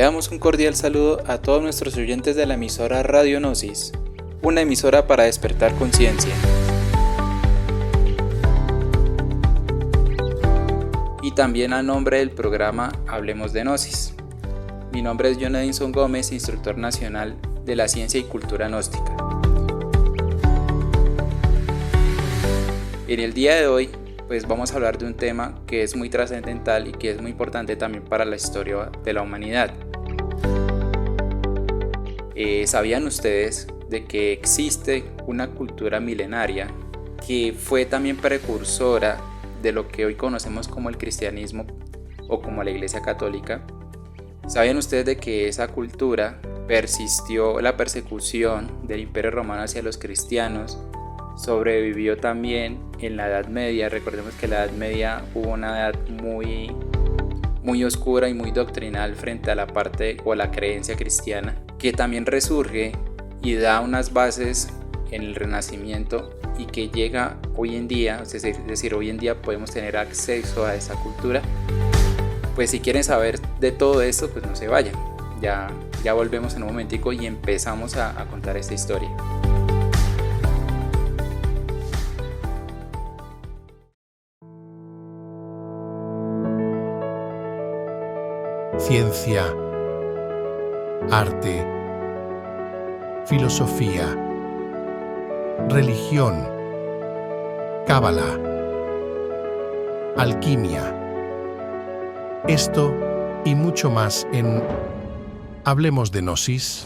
Enviamos un cordial saludo a todos nuestros oyentes de la emisora Radio Gnosis, una emisora para despertar conciencia. Y también a nombre del programa Hablemos de Gnosis. Mi nombre es John Edinson Gómez, instructor nacional de la ciencia y cultura gnóstica. En el día de hoy, pues vamos a hablar de un tema que es muy trascendental y que es muy importante también para la historia de la humanidad. ¿Sabían ustedes de que existe una cultura milenaria que fue también precursora de lo que hoy conocemos como el cristianismo o como la Iglesia Católica? ¿Sabían ustedes de que esa cultura persistió la persecución del Imperio Romano hacia los cristianos? Sobrevivió también en la Edad Media. Recordemos que en la Edad Media hubo una edad muy oscura y muy doctrinal frente a la parte o la creencia cristiana, que también resurge y da unas bases en el Renacimiento y que llega hoy en día, es decir, hoy en día podemos tener acceso a esa cultura. Pues si quieren saber de todo esto, pues no se vayan, ya volvemos en un momentico y empezamos a contar esta historia. Ciencia, arte, filosofía, religión, cábala, alquimia. Esto y mucho más en Hablemos de Gnosis.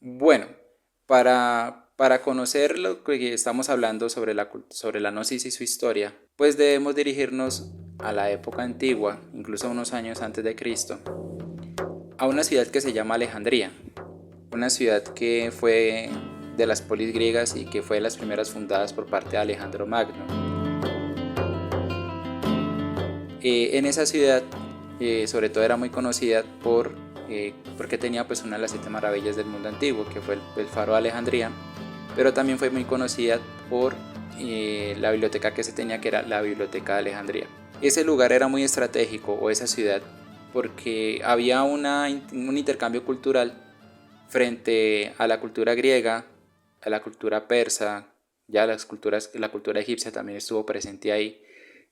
Bueno, para conocer lo que estamos hablando sobre la Gnosis y su historia, pues debemos dirigirnos a la época antigua, incluso unos años antes de Cristo, a una ciudad que se llama Alejandría, una ciudad que fue de las polis griegas y que fue de las primeras fundadas por parte de Alejandro Magno. En esa ciudad, sobre todo era muy conocida porque tenía pues una de las 7 maravillas del mundo antiguo, que fue el Faro de Alejandría, pero también fue muy conocida por la biblioteca que se tenía, que era la Biblioteca de Alejandría. Ese lugar era muy estratégico, o esa ciudad, porque había un intercambio cultural frente a la cultura griega, a la cultura persa, ya la cultura egipcia también estuvo presente ahí.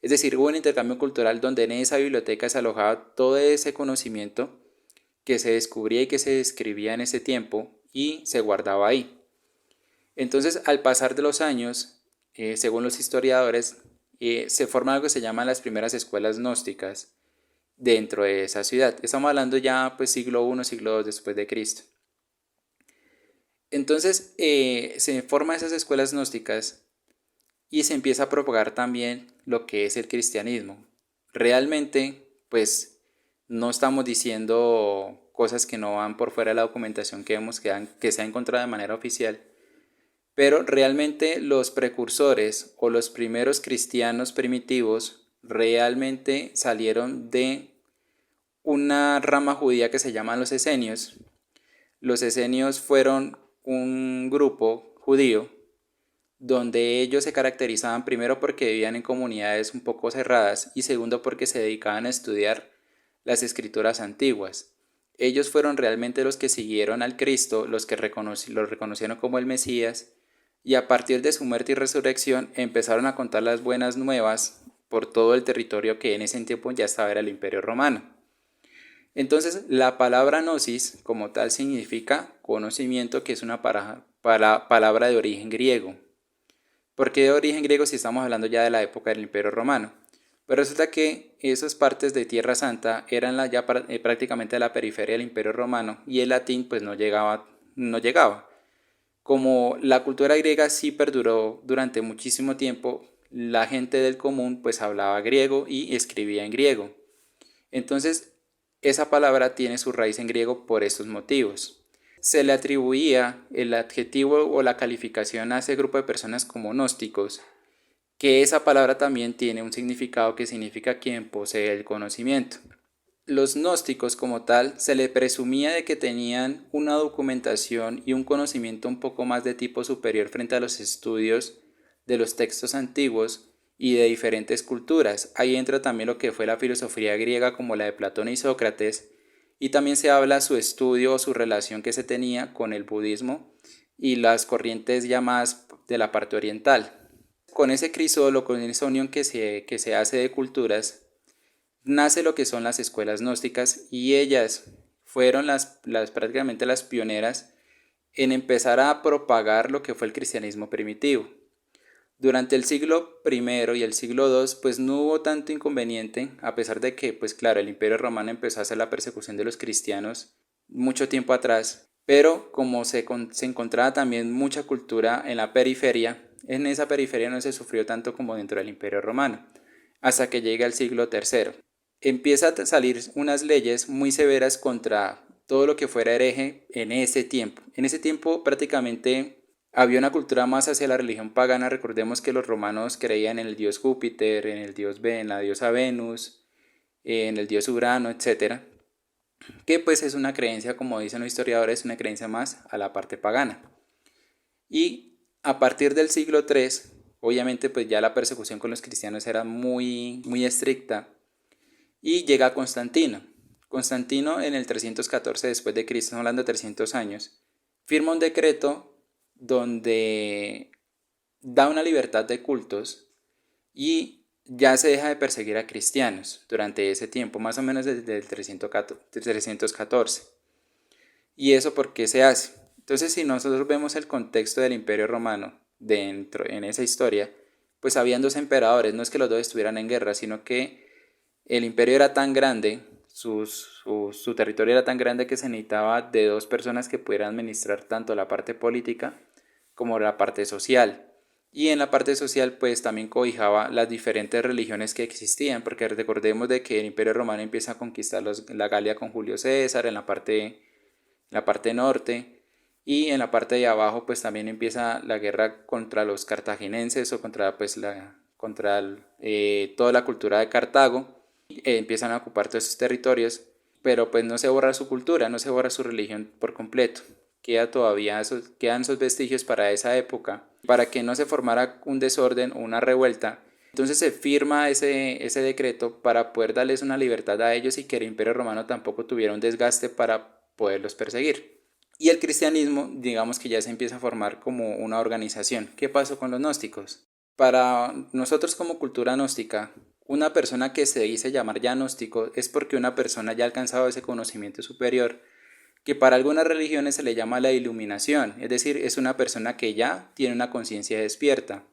Es decir, hubo un intercambio cultural donde en esa biblioteca se alojaba todo ese conocimiento que se descubría y que se describía en ese tiempo y se guardaba ahí. Entonces, al pasar de los años, según los historiadores, se forman algo que se llaman las primeras escuelas gnósticas dentro de esa ciudad. Estamos hablando ya pues siglo I, siglo II después de Cristo. Entonces se forman esas escuelas gnósticas y se empieza a propagar también lo que es el cristianismo. Realmente, pues no estamos diciendo cosas que no van por fuera de la documentación que se ha encontrado de manera oficial, pero realmente los precursores o los primeros cristianos primitivos realmente salieron de una rama judía que se llama los esenios. Los esenios fueron un grupo judío donde ellos se caracterizaban primero porque vivían en comunidades un poco cerradas y segundo porque se dedicaban a estudiar las escrituras antiguas. Ellos fueron realmente los que siguieron al Cristo, los que lo reconocieron como el Mesías, y a partir de su muerte y resurrección empezaron a contar las buenas nuevas por todo el territorio que en ese tiempo ya estaba era el Imperio Romano. Entonces, la palabra gnosis como tal significa conocimiento, que es una palabra de origen griego. ¿Por qué de origen griego si estamos hablando ya de la época del Imperio Romano? Pues resulta que esas partes de Tierra Santa eran prácticamente la periferia del Imperio Romano y el latín pues no llegaba. Como la cultura griega sí perduró durante muchísimo tiempo, la gente del común pues hablaba griego y escribía en griego. Entonces, esa palabra tiene su raíz en griego por estos motivos. Se le atribuía el adjetivo o la calificación a ese grupo de personas como gnósticos, que esa palabra también tiene un significado que significa quien posee el conocimiento. Los gnósticos como tal se le presumía de que tenían una documentación y un conocimiento un poco más de tipo superior frente a los estudios de los textos antiguos y de diferentes culturas. Ahí entra también lo que fue la filosofía griega como la de Platón y Sócrates, y también se habla su estudio o su relación que se tenía con el budismo y las corrientes ya más de la parte oriental. Con ese crisol, con esa unión que se hace de culturas, nace lo que son las escuelas gnósticas, y ellas fueron prácticamente las pioneras en empezar a propagar lo que fue el cristianismo primitivo. Durante el siglo I y el siglo II, pues no hubo tanto inconveniente, a pesar de que, pues claro, el Imperio Romano empezó a hacer la persecución de los cristianos mucho tiempo atrás, pero como se encontraba también mucha cultura en la periferia, en esa periferia no se sufrió tanto como dentro del Imperio Romano, hasta que llega el siglo III. Empieza a salir unas leyes muy severas contra todo lo que fuera hereje en ese tiempo. En ese tiempo prácticamente había una cultura más hacia la religión pagana. Recordemos que los romanos creían en el dios Júpiter, en la diosa Venus, en el dios Urano, etcétera, que pues es una creencia, como dicen los historiadores, una creencia más a la parte pagana. Y a partir del siglo III, obviamente pues ya la persecución con los cristianos era muy estricta, y llega Constantino. Constantino en el 314 después de Cristo, hablando de 300 años, firma un decreto donde da una libertad de cultos y ya se deja de perseguir a cristianos durante ese tiempo, más o menos desde el 314. ¿Y eso por qué se hace? Entonces, si nosotros vemos el contexto del Imperio Romano dentro en esa historia, pues habían dos emperadores, no es que los dos estuvieran en guerra, sino que el imperio era tan grande, su territorio era tan grande que se necesitaba de dos personas que pudieran administrar tanto la parte política como la parte social. Y en la parte social pues también cobijaba las diferentes religiones que existían, porque recordemos de que el Imperio Romano empieza a conquistar la Galia con Julio César en la parte norte, y en la parte de abajo pues también empieza la guerra contra los cartagineses o contra pues toda la cultura de Cartago. Empiezan a ocupar todos esos territorios, pero pues no se borra su cultura, no se borra su religión por completo. Quedan esos vestigios para esa época, para que no se formara un desorden o una revuelta. Entonces se firma ese decreto para poder darles una libertad a ellos y que el Imperio Romano tampoco tuviera un desgaste para poderlos perseguir. Y el cristianismo, digamos que ya se empieza a formar como una organización. ¿Qué pasó con los gnósticos? Para nosotros como cultura gnóstica, una persona que se dice llamar ya gnóstico es porque una persona ya ha alcanzado ese conocimiento superior, que para algunas religiones se le llama la iluminación, es decir, es una persona que ya tiene una conciencia despierta.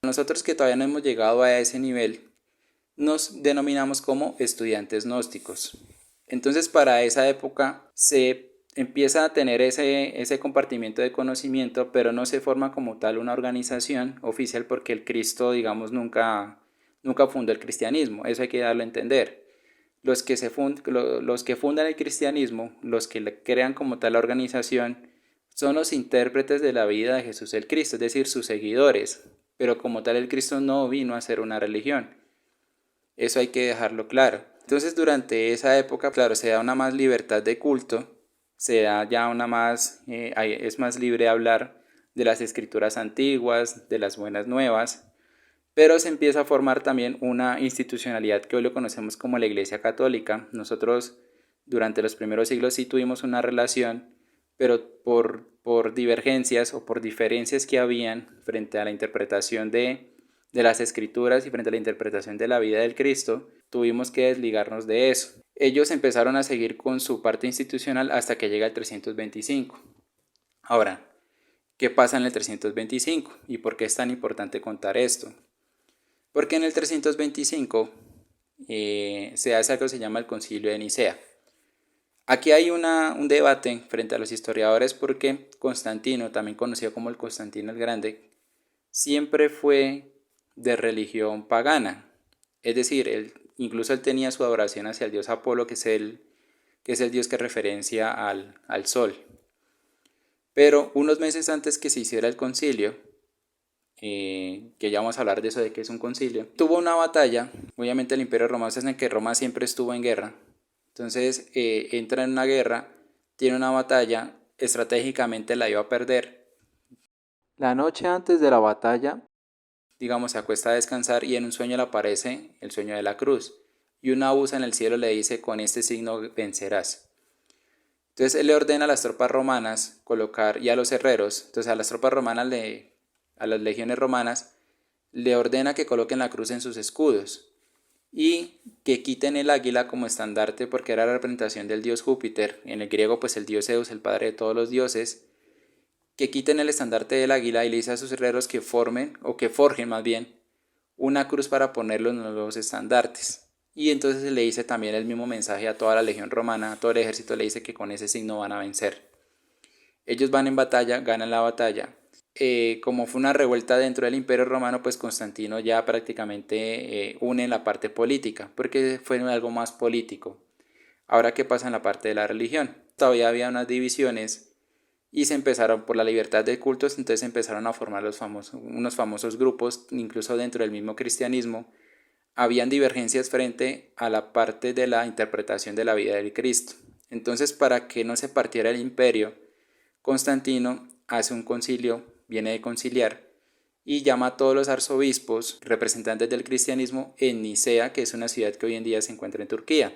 Nosotros que todavía no hemos llegado a ese nivel, nos denominamos como estudiantes gnósticos. Entonces para esa época se empieza a tener ese compartimiento de conocimiento, pero no se forma como tal una organización oficial porque el Cristo, digamos, nunca fundó el cristianismo, eso hay que darlo a entender. Los que fundan el cristianismo, los que crean como tal la organización, son los intérpretes de la vida de Jesús el Cristo, es decir, sus seguidores, pero como tal el Cristo no vino a ser una religión. Eso hay que dejarlo claro. Entonces durante esa época, claro, se da una más libertad de culto, se da ya es más libre hablar de las escrituras antiguas, de las buenas nuevas, pero se empieza a formar también una institucionalidad que hoy lo conocemos como la Iglesia Católica. Nosotros durante los primeros siglos sí tuvimos una relación, pero por divergencias o por diferencias que habían frente a la interpretación de las escrituras y frente a la interpretación de la vida del Cristo, tuvimos que desligarnos de eso. Ellos empezaron a seguir con su parte institucional hasta que llega el 325. Ahora, ¿qué pasa en el 325? ¿Y por qué es tan importante contar esto? Porque en el 325 se hace algo que se llama el Concilio de Nicea. Aquí hay un debate frente a los historiadores porque Constantino, también conocido como el Constantino el Grande, siempre fue de religión pagana. Es decir, incluso él tenía su adoración hacia el dios Apolo, que es el dios que referencia al sol. Pero unos meses antes que se hiciera el concilio, que ya vamos a hablar de eso, de qué es un concilio, tuvo una batalla. Obviamente el Imperio Romano, es en que Roma siempre estuvo en guerra, entonces entra en una guerra, tiene una batalla, estratégicamente la iba a perder. La noche antes de la batalla digamos, se acuesta a descansar y en un sueño le aparece el sueño de la cruz. Y una voz en el cielo le dice: con este signo vencerás. Entonces él le ordena a las tropas romanas colocar, y a los herreros, entonces a las tropas romanas, a las legiones romanas, le ordena que coloquen la cruz en sus escudos y que quiten el águila como estandarte, porque era la representación del dios Júpiter, en el griego pues el dios Zeus, el padre de todos los dioses, que quiten el estandarte del águila, y le dice a sus herreros que formen, o que forjen más bien, una cruz para ponerlo en los estandartes. Y entonces le dice también el mismo mensaje a toda la legión romana, a todo el ejército, le dice que con ese signo van a vencer. Ellos van en batalla, ganan la batalla. Como fue una revuelta dentro del Imperio Romano, pues Constantino ya prácticamente une la parte política, porque fue algo más político. Ahora, ¿qué pasa en la parte de la religión? Todavía había unas divisiones y se empezaron por la libertad de cultos, entonces empezaron a formar unos famosos grupos, incluso dentro del mismo cristianismo. Habían divergencias frente a la parte de la interpretación de la vida del Cristo. Entonces, para que no se partiera el imperio, Constantino hace un concilio, viene de conciliar, y llama a todos los arzobispos representantes del cristianismo en Nicea, que es una ciudad que hoy en día se encuentra en Turquía.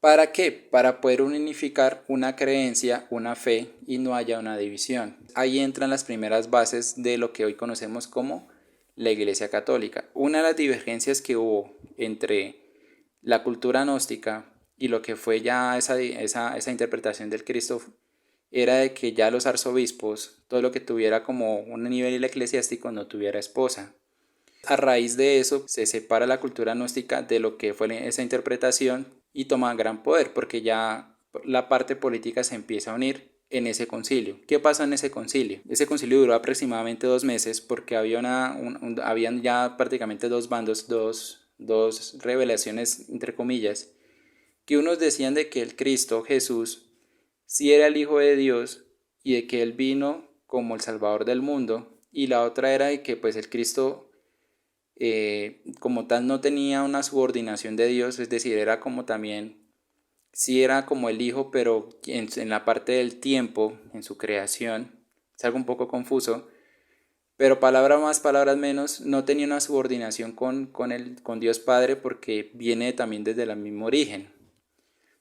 ¿Para qué? Para poder unificar una creencia, una fe, y no haya una división. Ahí entran las primeras bases de lo que hoy conocemos como la Iglesia Católica. Una de las divergencias que hubo entre la cultura gnóstica y lo que fue ya esa interpretación del Cristo era de que ya los arzobispos, todo lo que tuviera como un nivel eclesiástico, no tuviera esposa. A raíz de eso se separa la cultura gnóstica de lo que fue esa interpretación y toma gran poder, porque ya la parte política se empieza a unir en ese concilio. ¿Qué pasó en ese concilio? Ese concilio duró aproximadamente 2 meses, porque habían ya prácticamente dos bandos, dos revelaciones entre comillas, que unos decían de que el Cristo Jesús sí era el Hijo de Dios y de que él vino como el Salvador del mundo, y la otra era de que pues el Cristo como tal no tenía una subordinación de Dios, es decir, era como también, sí era como el Hijo, pero en la parte del tiempo, en su creación, es algo un poco confuso, pero palabras más, palabras menos, no tenía una subordinación con Dios Padre, porque viene también desde el mismo origen.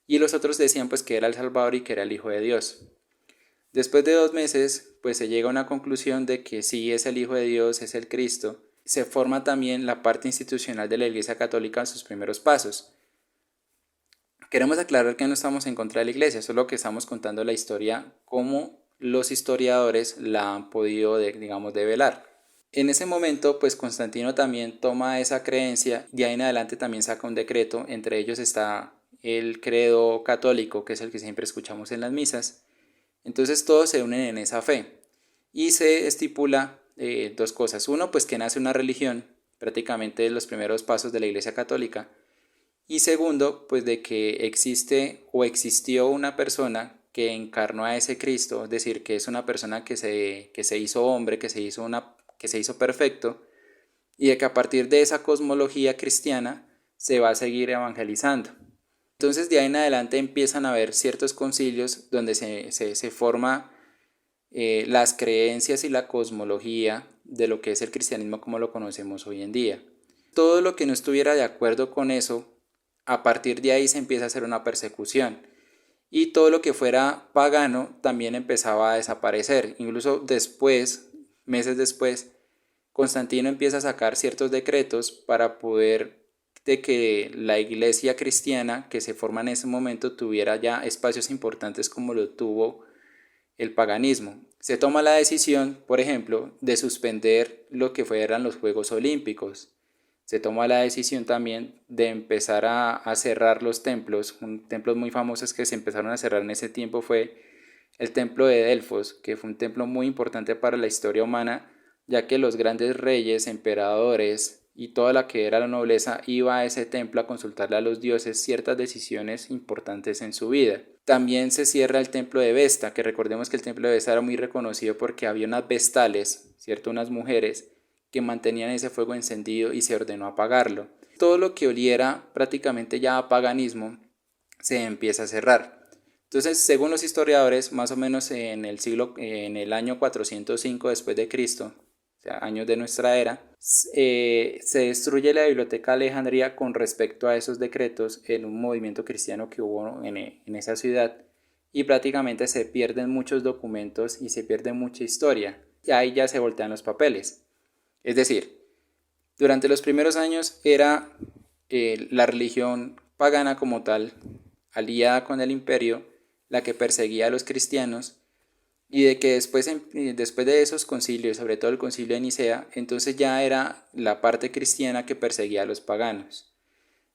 Y los otros decían pues que era el Salvador y que era el Hijo de Dios. Después de 2 meses, pues se llega a una conclusión de que sí es el Hijo de Dios, es el Cristo. Se forma también la parte institucional de la Iglesia Católica en sus primeros pasos. Queremos aclarar que no estamos en contra de la Iglesia, solo que estamos contando la historia como los historiadores la han podido, digamos, develar. En ese momento, pues Constantino también toma esa creencia, y de ahí en adelante también saca un decreto. Entre ellos está el credo católico, que es el que siempre escuchamos en las misas. Entonces todos se unen en esa fe y se estipula 2 cosas. Uno, pues que nace una religión, prácticamente los primeros pasos de la Iglesia Católica. Y segundo, pues de que existe o existió una persona que encarnó a ese Cristo, es decir, que es una persona que se hizo hombre, que se hizo perfecto, y de que a partir de esa cosmología cristiana se va a seguir evangelizando. Entonces de ahí en adelante empiezan a haber ciertos concilios donde se forma las creencias y la cosmología de lo que es el cristianismo como lo conocemos hoy en día. Todo lo que no estuviera de acuerdo con eso, a partir de ahí se empieza a hacer una persecución. Y todo lo que fuera pagano también empezaba a desaparecer. Incluso después, meses después, Constantino empieza a sacar ciertos decretos para poder de que la iglesia cristiana que se forma en ese momento tuviera ya espacios importantes como lo tuvo el paganismo. Se toma la decisión, por ejemplo, de suspender lo que fueran los Juegos Olímpicos. Se toma la decisión también de empezar a cerrar los templos. Templos muy famosos que se empezaron a cerrar en ese tiempo fue el templo de Delfos, que fue un templo muy importante para la historia humana, ya que los grandes reyes, emperadores y toda la que era la nobleza iba a ese templo a consultarle a los dioses ciertas decisiones importantes en su vida. También se cierra el templo de Vesta, que recordemos que el templo de Vesta era muy reconocido porque había unas vestales, ¿cierto? Unas mujeres que mantenían ese fuego encendido, y se ordenó apagarlo. Todo lo que oliera prácticamente ya a paganismo se empieza a cerrar. Entonces, según los historiadores, más o menos en el año 405 después de Cristo, sea, años de nuestra era, se destruye la Biblioteca de Alejandría con respecto a esos decretos en un movimiento cristiano que hubo en esa ciudad, y prácticamente se pierden muchos documentos y se pierde mucha historia, y ahí ya se voltean los papeles. Es decir, durante los primeros años era la religión pagana como tal, aliada con el imperio, la que perseguía a los cristianos, y de que después de esos concilios, sobre todo el concilio de Nicea, entonces ya era la parte cristiana que perseguía a los paganos.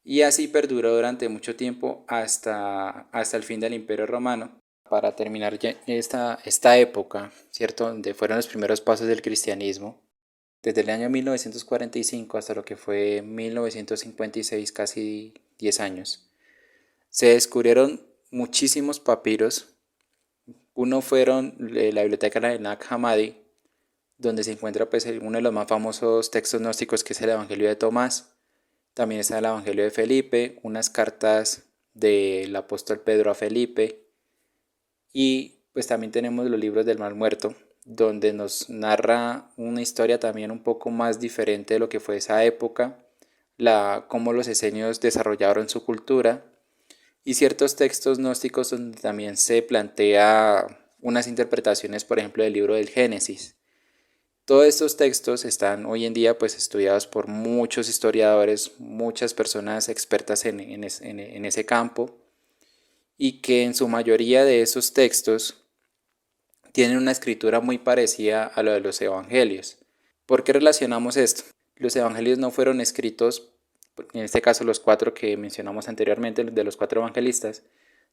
Y así perduró durante mucho tiempo hasta el fin del Imperio Romano. Para terminar ya esta época, ¿cierto?, donde fueron los primeros pasos del cristianismo, desde el año 1945 hasta lo que fue 1956, casi 10 años, se descubrieron muchísimos papiros. Uno fueron la biblioteca de Nag Hammadi, donde se encuentra pues uno de los más famosos textos gnósticos, que es el Evangelio de Tomás. También está el Evangelio de Felipe, unas cartas del apóstol Pedro a Felipe, y pues también tenemos los libros del Mar Muerto, donde nos narra una historia también un poco más diferente de lo que fue esa época, cómo los esenios desarrollaron su cultura, y ciertos textos gnósticos donde también se plantea unas interpretaciones, por ejemplo, del libro del Génesis. Todos estos textos están hoy en día pues estudiados por muchos historiadores, muchas personas expertas en ese campo, y que en su mayoría de esos textos tienen una escritura muy parecida a lo de los evangelios. ¿Por qué relacionamos esto? Los evangelios no fueron escritos, en este caso los 4 que mencionamos anteriormente, de los 4 evangelistas,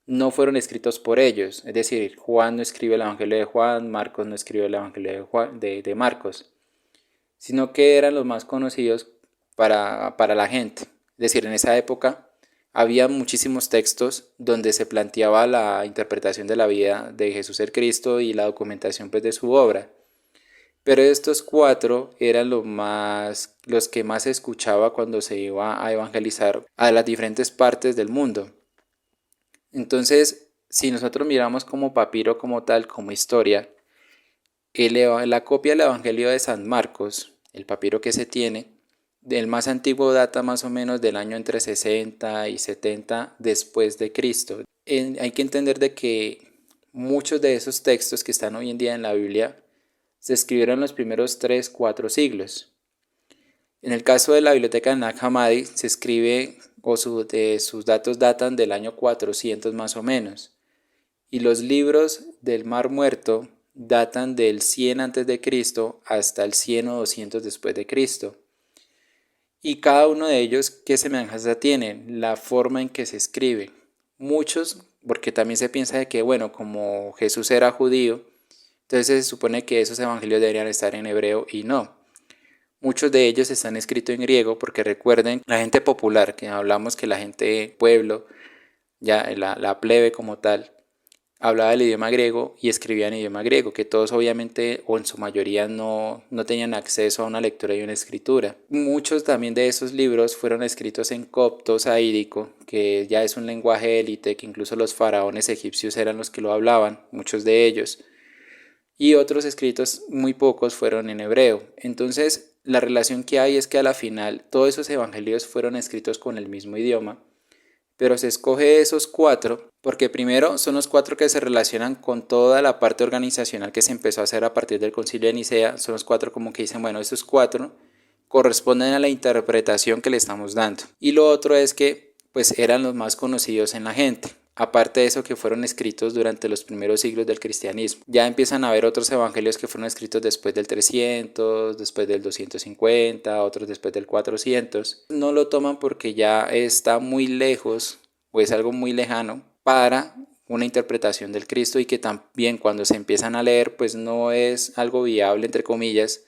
no fueron escritos por ellos. Es decir, Juan no escribe el Evangelio de Juan, Marcos no escribe el Evangelio de Marcos, sino que eran los más conocidos para la gente. Es decir, en esa época había muchísimos textos donde se planteaba la interpretación de la vida de Jesús el Cristo y la documentación pues de su obra. Pero estos 4 eran los que más se escuchaba cuando se iba a evangelizar a las diferentes partes del mundo. Entonces, si nosotros miramos como papiro como tal, como historia, la copia del Evangelio de San Marcos, el papiro que se tiene, el más antiguo data más o menos del año entre 60 y 70 después de Cristo. Hay que entender de que muchos de esos textos que están hoy en día en la Biblia se escribieron en los primeros 3-4 siglos. En el caso de la biblioteca de Nag Hammadi se escribe sus datos datan del año 400 más o menos, y los libros del Mar Muerto datan del 100 a.C. hasta el 100 o 200 después de Cristo. Y cada uno de ellos, ¿qué semejanza tienen? La forma en que se escribe. Muchos, porque también se piensa de que, bueno, como Jesús era judío, entonces se supone que esos evangelios deberían estar en hebreo, y no. Muchos de ellos están escritos en griego, porque recuerden, la gente popular, que hablamos que la gente pueblo, ya la plebe como tal, hablaba el idioma griego y escribía en idioma griego, que todos obviamente o en su mayoría no tenían acceso a una lectura y una escritura. Muchos también de esos libros fueron escritos en copto saídico, que ya es un lenguaje élite, que incluso los faraones egipcios eran los que lo hablaban, muchos de ellos, y otros escritos, muy pocos, fueron en hebreo. Entonces la relación que hay es que a la final todos esos evangelios fueron escritos con el mismo idioma, pero se escoge esos 4 porque primero son los 4 que se relacionan con toda la parte organizacional que se empezó a hacer a partir del Concilio de Nicea. Son los 4 como que dicen, bueno, estos 4 corresponden a la interpretación que le estamos dando. Y lo otro es que pues eran los más conocidos en la gente. Aparte de eso, que fueron escritos durante los primeros siglos del cristianismo. Ya empiezan a haber otros evangelios que fueron escritos después del 300, después del 250, otros después del 400. No lo toman porque ya está muy lejos o es algo muy lejano para una interpretación del Cristo, y que también cuando se empiezan a leer pues no es algo viable entre comillas,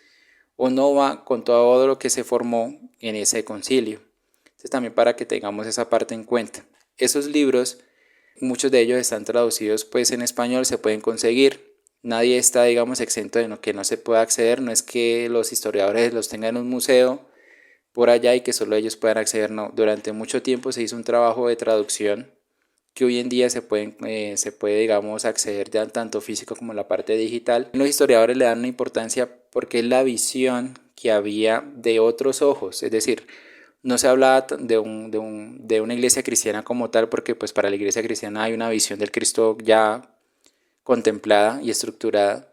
o no va con todo lo que se formó en ese concilio. Entonces también para que tengamos esa parte en cuenta. Esos libros, muchos de ellos están traducidos pues en español, se pueden conseguir. Nadie está, digamos, exento de que no se pueda acceder. No es que los historiadores los tengan en un museo por allá y que solo ellos puedan acceder, no. Durante mucho tiempo se hizo un trabajo de traducción que hoy en día se puede, digamos, acceder ya tanto físico como en la parte digital. Los historiadores le dan una importancia porque es la visión que había de otros ojos, es decir, no se hablaba de una iglesia cristiana como tal, porque pues para la iglesia cristiana hay una visión del Cristo ya contemplada y estructurada,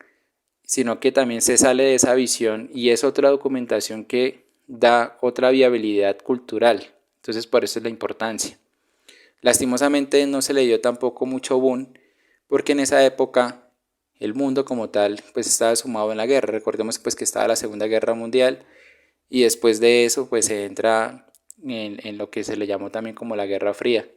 sino que también se sale de esa visión y es otra documentación que da otra viabilidad cultural. Entonces por eso es la importancia. Lastimosamente no se le dio tampoco mucho boom, porque en esa época el mundo como tal pues estaba sumado en la guerra. Recordemos pues que estaba la Segunda Guerra Mundial y después de eso pues se entra en lo que se le llamó también como la Guerra Fría.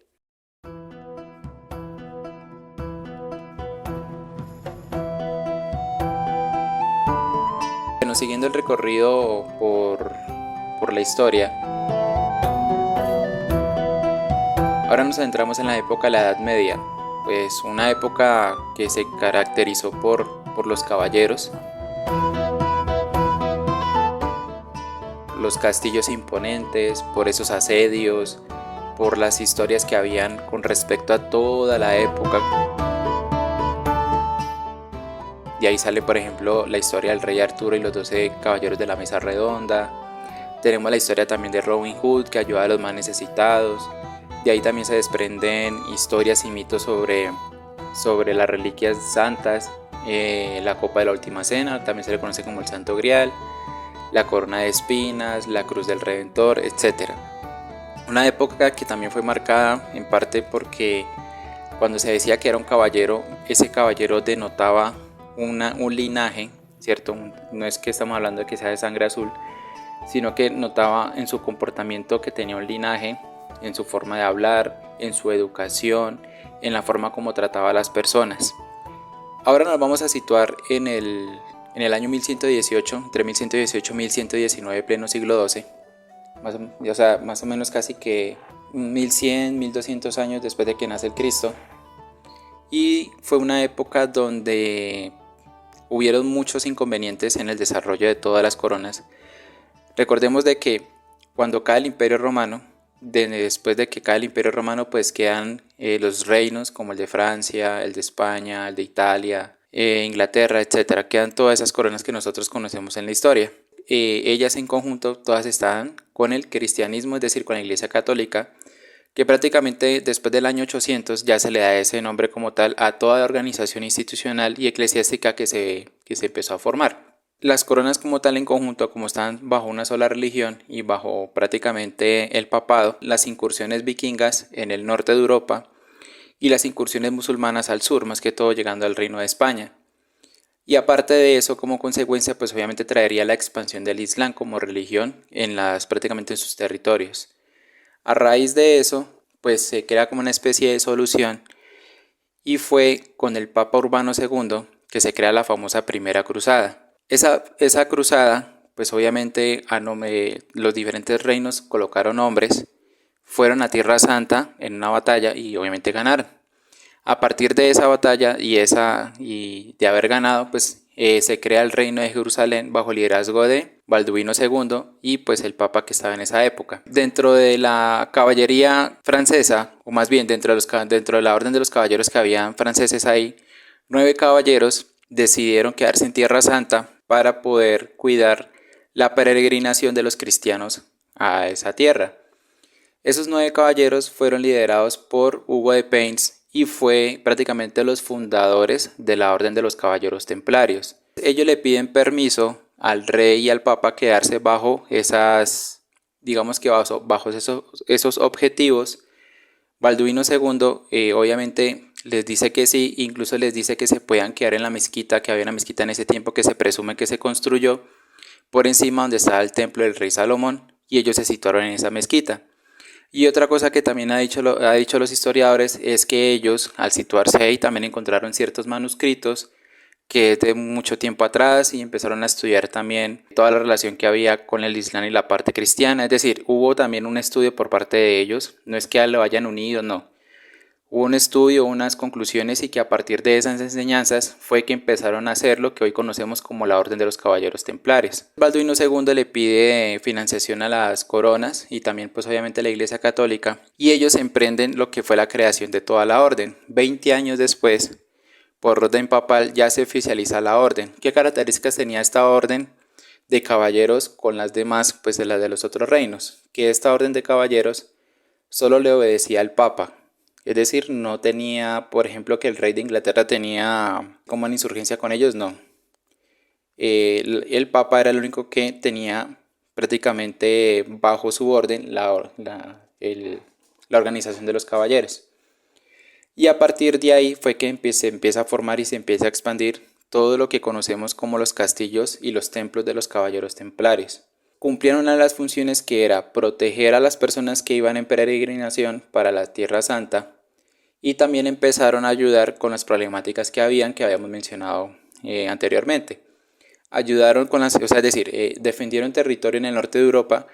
Bueno, siguiendo el recorrido por la historia, ahora nos adentramos en la época de la Edad Media, pues una época que se caracterizó por los caballeros, los castillos imponentes, por esos asedios, por las historias que habían con respecto a toda la época. De ahí sale, por ejemplo, la historia del rey Arturo y los 12 caballeros de la mesa redonda. Tenemos la historia también de Robin Hood, que ayuda a los más necesitados. De ahí también se desprenden historias y mitos sobre las reliquias santas, la copa de la última cena, también se le conoce como el Santo Grial, la corona de espinas, la cruz del Redentor, etc. Una época que también fue marcada en parte porque cuando se decía que era un caballero, ese caballero denotaba un linaje, ¿cierto? No es que estamos hablando de que sea de sangre azul, sino que notaba en su comportamiento que tenía un linaje, en su forma de hablar, en su educación, en la forma como trataba a las personas. Ahora nos vamos a situar en el año 1118, entre 1118 y 1119, pleno siglo XII, más o menos casi que 1100, 1200 años después de que nace el Cristo. Y fue una época donde hubieron muchos inconvenientes en el desarrollo de todas las coronas. Recordemos de que cuando cae el Imperio Romano, después de que cae el Imperio Romano, pues quedan los reinos como el de Francia, el de España, el de Italia, Inglaterra, etcétera. Quedan todas esas coronas que nosotros conocemos en la historia. Ellas en conjunto todas estaban con el cristianismo, es decir, con la Iglesia Católica, que prácticamente después del año 800 ya se le da ese nombre como tal a toda organización institucional y eclesiástica que se empezó a formar. Las coronas como tal en conjunto, como están bajo una sola religión y bajo prácticamente el papado, las incursiones vikingas en el norte de Europa y las incursiones musulmanas al sur, más que todo llegando al Reino de España. Y aparte de eso, como consecuencia, pues obviamente traería la expansión del Islam como religión prácticamente en sus territorios. A raíz de eso, pues se crea como una especie de solución y fue con el Papa Urbano II que se crea la famosa Primera Cruzada. Esa cruzada, pues obviamente los diferentes reinos colocaron hombres, fueron a Tierra Santa en una batalla y obviamente ganaron. A partir de esa batalla y de haber ganado, pues se crea el reino de Jerusalén bajo el liderazgo de Balduino II y pues el papa que estaba en esa época. Dentro de la caballería francesa, o más bien dentro de la orden de los caballeros que habían franceses ahí, 9 caballeros decidieron quedarse en Tierra Santa para poder cuidar la peregrinación de los cristianos a esa tierra. Esos 9 caballeros fueron liderados por Hugo de Payns y fue prácticamente los fundadores de la Orden de los Caballeros Templarios. Ellos le piden permiso al rey y al papa quedarse bajo bajo esos objetivos. Balduino II obviamente les dice que sí, incluso les dice que se puedan quedar en la mezquita, que había una mezquita en ese tiempo que se presume que se construyó por encima donde estaba el templo del rey Salomón, y ellos se situaron en esa mezquita. Y otra cosa que también ha dicho los historiadores es que ellos, al situarse ahí, también encontraron ciertos manuscritos que es de mucho tiempo atrás y empezaron a estudiar también toda la relación que había con el Islam y la parte cristiana. Es decir, hubo también un estudio por parte de ellos, no es que lo hayan unido, no. Hubo un estudio, unas conclusiones y que a partir de esas enseñanzas fue que empezaron a hacer lo que hoy conocemos como la Orden de los Caballeros Templarios. Balduino II le pide financiación a las coronas y también pues obviamente a la Iglesia Católica y ellos emprenden lo que fue la creación de toda la orden. 20 años después, por orden papal, ya se oficializa la orden. ¿Qué características tenía esta orden de caballeros con las demás, pues de las de los otros reinos? Que esta orden de caballeros solo le obedecía al Papa. Es decir, no tenía, por ejemplo, que el rey de Inglaterra tenía como una insurgencia con ellos, no. El Papa era el único que tenía prácticamente bajo su orden la organización de los caballeros. Y a partir de ahí fue que se empieza a formar y se empieza a expandir todo lo que conocemos como los castillos y los templos de los caballeros templarios. Cumplieron una de las funciones que era proteger a las personas que iban en peregrinación para la Tierra Santa y también empezaron a ayudar con las problemáticas que habíamos mencionado anteriormente. Ayudaron con las, o sea, es decir, defendieron territorio en el norte de Europa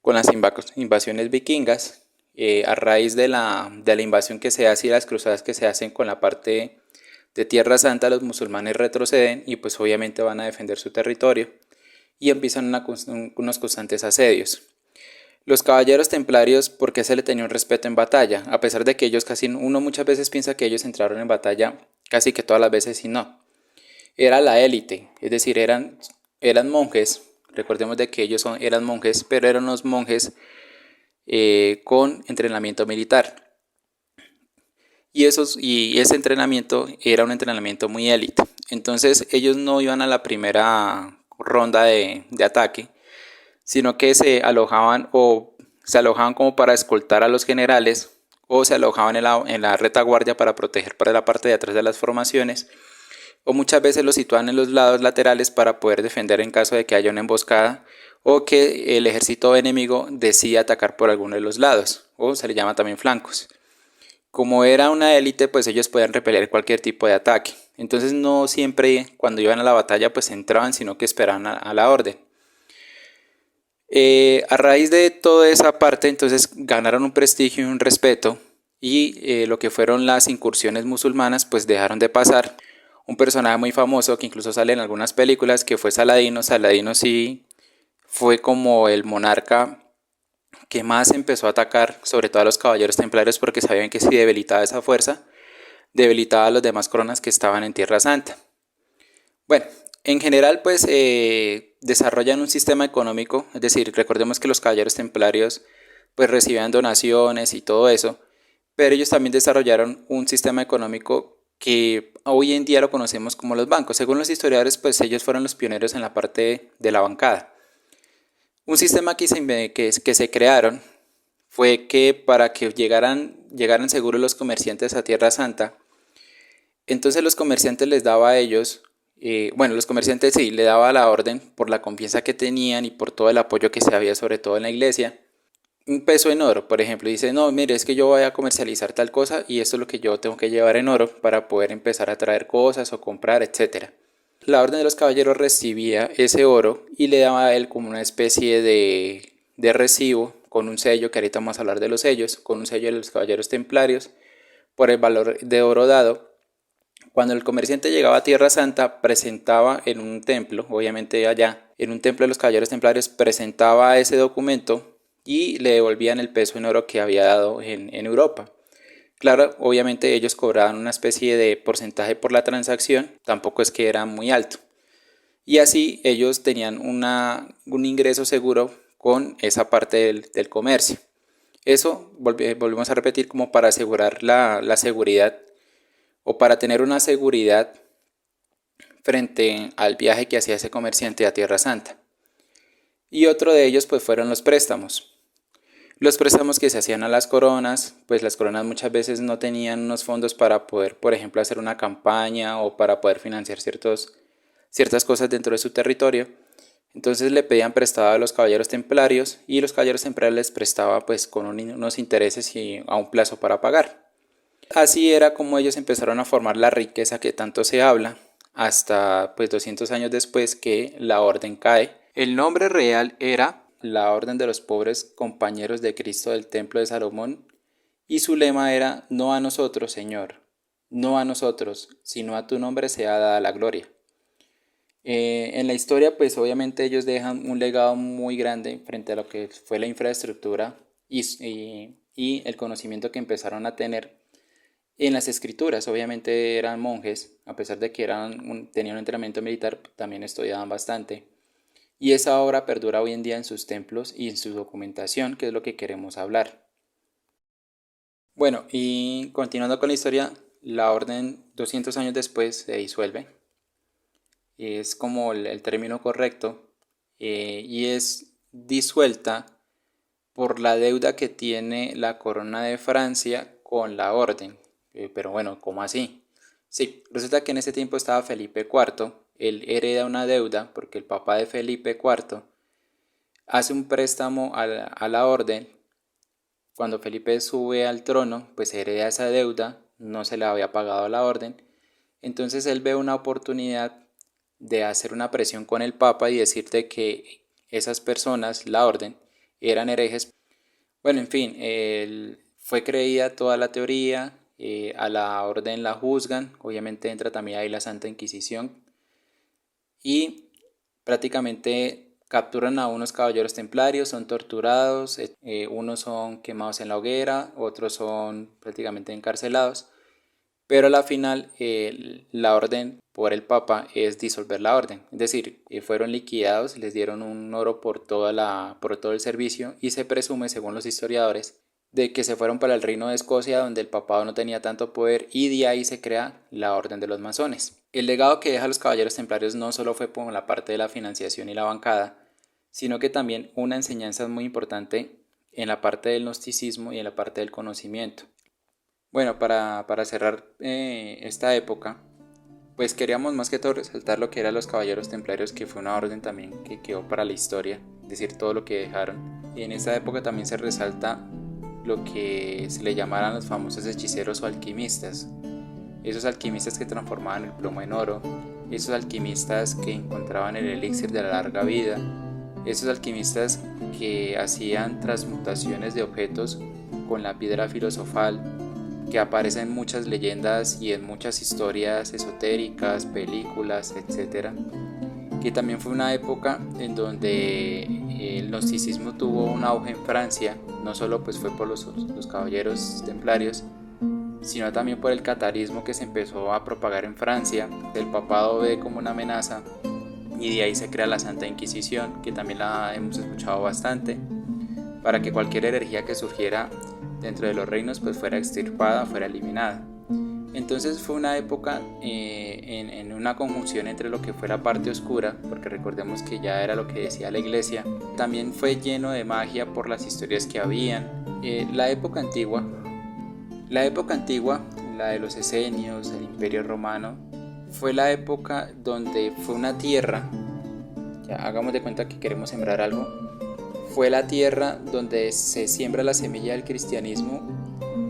con las invasiones vikingas, a raíz de la invasión que se hace y las cruzadas que se hacen con la parte de Tierra Santa. Los musulmanes retroceden y pues obviamente van a defender su territorio y empiezan unos constantes asedios. Los caballeros templarios, ¿por qué se le tenía un respeto en batalla? A pesar de que ellos uno muchas veces piensa que ellos entraron en batalla casi que todas las veces y no. Era la élite, es decir, eran monjes. Recordemos de que ellos eran monjes, pero eran unos monjes con entrenamiento militar. Y ese entrenamiento era un entrenamiento muy élite. Entonces ellos no iban a la primera ronda de ataque, sino que se alojaban como para escoltar a los generales o se alojaban en la retaguardia para proteger para la parte de atrás de las formaciones, o muchas veces los situaban en los lados laterales para poder defender en caso de que haya una emboscada o que el ejército enemigo decida atacar por alguno de los lados, o se le llama también flancos. Como era una élite, pues ellos podían repeler cualquier tipo de ataque. Entonces no siempre cuando iban a la batalla pues entraban, sino que esperaban a la orden. A raíz de toda esa parte, entonces ganaron un prestigio y un respeto, y lo que fueron las incursiones musulmanas pues dejaron de pasar. Un personaje muy famoso que incluso sale en algunas películas, que fue Saladino. Saladino sí fue como el monarca que más empezó a atacar, sobre todo a los caballeros templarios, porque sabían que si debilitaba esa fuerza, debilitaba a las demás coronas que estaban en Tierra Santa. Bueno, en general pues desarrollan un sistema económico, es decir, recordemos que los caballeros templarios pues recibían donaciones y todo eso, pero ellos también desarrollaron un sistema económico que hoy en día lo conocemos como los bancos. Según los historiadores, pues ellos fueron los pioneros en la parte de la bancada. Un sistema que se crearon fue que para que llegaran seguros los comerciantes a Tierra Santa, entonces los comerciantes les daba a ellos, los comerciantes sí, le daba la orden por la confianza que tenían y por todo el apoyo que se había sobre todo en la iglesia, un peso en oro, por ejemplo. Dice, no, mire, es que yo voy a comercializar tal cosa y esto es lo que yo tengo que llevar en oro para poder empezar a traer cosas o comprar, etcétera. La orden de los caballeros recibía ese oro y le daba a él como una especie de recibo con un sello, que ahorita vamos a hablar de los sellos, con un sello de los caballeros templarios por el valor de oro dado. Cuando el comerciante llegaba a Tierra Santa, presentaba en un templo, obviamente allá, en un templo de los caballeros templarios, presentaba ese documento y le devolvían el peso en oro que había dado en Europa. Claro, obviamente ellos cobraban una especie de porcentaje por la transacción, tampoco es que era muy alto. Y así ellos tenían un ingreso seguro con esa parte del comercio. Eso volvemos a repetir como para asegurar la seguridad, o para tener una seguridad frente al viaje que hacía ese comerciante a Tierra Santa. Y otro de ellos pues fueron los préstamos. Los préstamos que se hacían a las coronas, pues las coronas muchas veces no tenían unos fondos para poder, por ejemplo, hacer una campaña o para poder financiar ciertas cosas dentro de su territorio. Entonces le pedían prestado a los caballeros templarios y los caballeros templarios les prestaba pues con unos intereses y a un plazo para pagar. Así era como ellos empezaron a formar la riqueza que tanto se habla, hasta pues 200 años después que la orden cae. El nombre real era la Orden de los Pobres Compañeros de Cristo del Templo de Salomón, Y su lema era: no a nosotros, Señor, no a nosotros, sino a tu nombre sea dada la gloria. En la historia, pues obviamente ellos dejan un legado muy grande frente a lo que fue la infraestructura y el conocimiento que empezaron a tener en las escrituras. Obviamente eran monjes, a pesar de que tenían un entrenamiento militar, también estudiaban bastante. Y esa obra perdura hoy en día en sus templos y en su documentación, que es lo que queremos hablar. Bueno, y continuando con la historia, la orden 200 años después se disuelve. Es como el término correcto, y es disuelta por la deuda que tiene la corona de Francia con la orden. Pero bueno, ¿cómo así? Sí, resulta que en ese tiempo estaba Felipe IV, él hereda una deuda porque el papá de Felipe IV hace un préstamo a la orden. Cuando Felipe sube al trono, pues hereda esa deuda, no se le había pagado a la orden, entonces él ve una oportunidad de hacer una presión con el Papa y decirte que esas personas, la orden, eran herejes. Bueno, en fin, fue creída toda la teoría, a la orden la juzgan, obviamente entra también ahí la Santa Inquisición y prácticamente capturan a unos caballeros templarios, son torturados, unos son quemados en la hoguera, otros son prácticamente encarcelados. Pero a la final la orden por el Papa es disolver la orden, es decir, fueron liquidados, les dieron un oro por todo el servicio y se presume, según los historiadores, de que se fueron para el reino de Escocia donde el papado no tenía tanto poder y de ahí se crea la orden de los masones. El legado que deja los caballeros templarios no solo fue por la parte de la financiación y la bancada, sino que también una enseñanza muy importante en la parte del gnosticismo y en la parte del conocimiento. Bueno, para cerrar esta época, pues queríamos más que todo resaltar lo que eran los caballeros templarios, que fue una orden también que quedó para la historia, es decir, todo lo que dejaron. Y en esta época también se resalta lo que se le llamaran los famosos hechiceros o alquimistas. Esos alquimistas que transformaban el plomo en oro, esos alquimistas que encontraban el elixir de la larga vida, esos alquimistas que hacían transmutaciones de objetos con la piedra filosofal, que aparece en muchas leyendas y en muchas historias esotéricas, películas, etcétera, que también fue una época en donde el gnosticismo tuvo un auge en Francia, no solo pues fue por los caballeros templarios, sino también por el catarismo que se empezó a propagar en Francia. El papado ve como una amenaza y de ahí se crea la Santa Inquisición, que también la hemos escuchado bastante, para que cualquier herejía que surgiera dentro de los reinos pues fuera extirpada, fuera eliminada. Entonces fue una época en una conjunción entre lo que fue la parte oscura, porque recordemos que ya era lo que decía la iglesia, también fue lleno de magia por las historias que habían. La época antigua, la de los esenios, el Imperio Romano, fue la época donde fue una tierra, ya hagamos de cuenta que queremos sembrar algo, fue la tierra donde se siembra la semilla del cristianismo,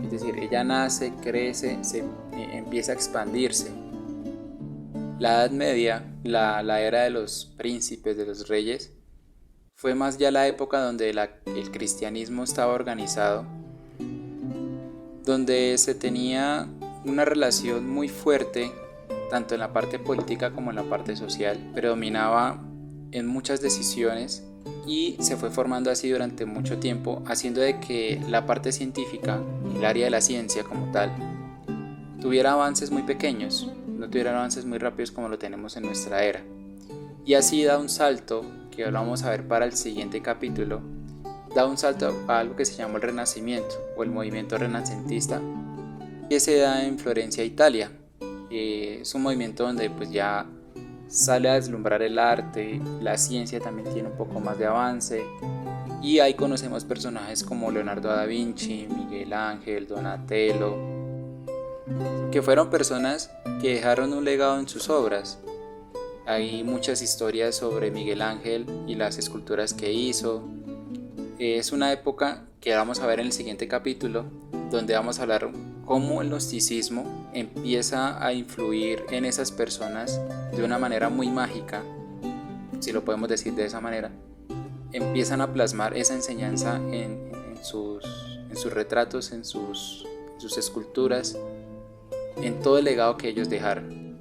es decir, ella nace, crece, empieza a expandirse. La Edad Media, la era de los príncipes, de los reyes, fue más ya la época donde el cristianismo estaba organizado, donde se tenía una relación muy fuerte, tanto en la parte política como en la parte social, predominaba en muchas decisiones y se fue formando así durante mucho tiempo, haciendo de que la parte científica, el área de la ciencia como tal, tuviera avances muy pequeños, no tuviera avances muy rápidos como lo tenemos en nuestra era. Y así da un salto, que lo vamos a ver para el siguiente capítulo, da un salto a algo que se llama el Renacimiento o el movimiento renacentista, que se da en Florencia, Italia. Es un movimiento donde pues ya sale a deslumbrar el arte, la ciencia también tiene un poco más de avance y ahí conocemos personajes como Leonardo da Vinci, Miguel Ángel, Donatello, que fueron personas que dejaron un legado en sus obras. Hay muchas historias sobre Miguel Ángel y las esculturas que hizo. Es una época que vamos a ver en el siguiente capítulo, donde vamos a hablar cómo el gnosticismo empieza a influir en esas personas de una manera muy mágica, si lo podemos decir de esa manera. Empiezan a plasmar esa enseñanza en en sus retratos, en sus esculturas, en todo el legado que ellos dejaron.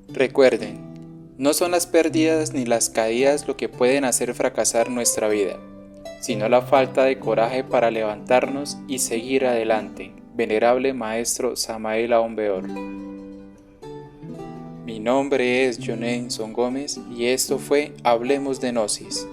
Recuerden, no son las pérdidas ni las caídas lo que pueden hacer fracasar nuestra vida, sino la falta de coraje para levantarnos y seguir adelante. Venerable Maestro Samael Aumbeor. Mi nombre es Jonenson Gómez y esto fue Hablemos de Gnosis.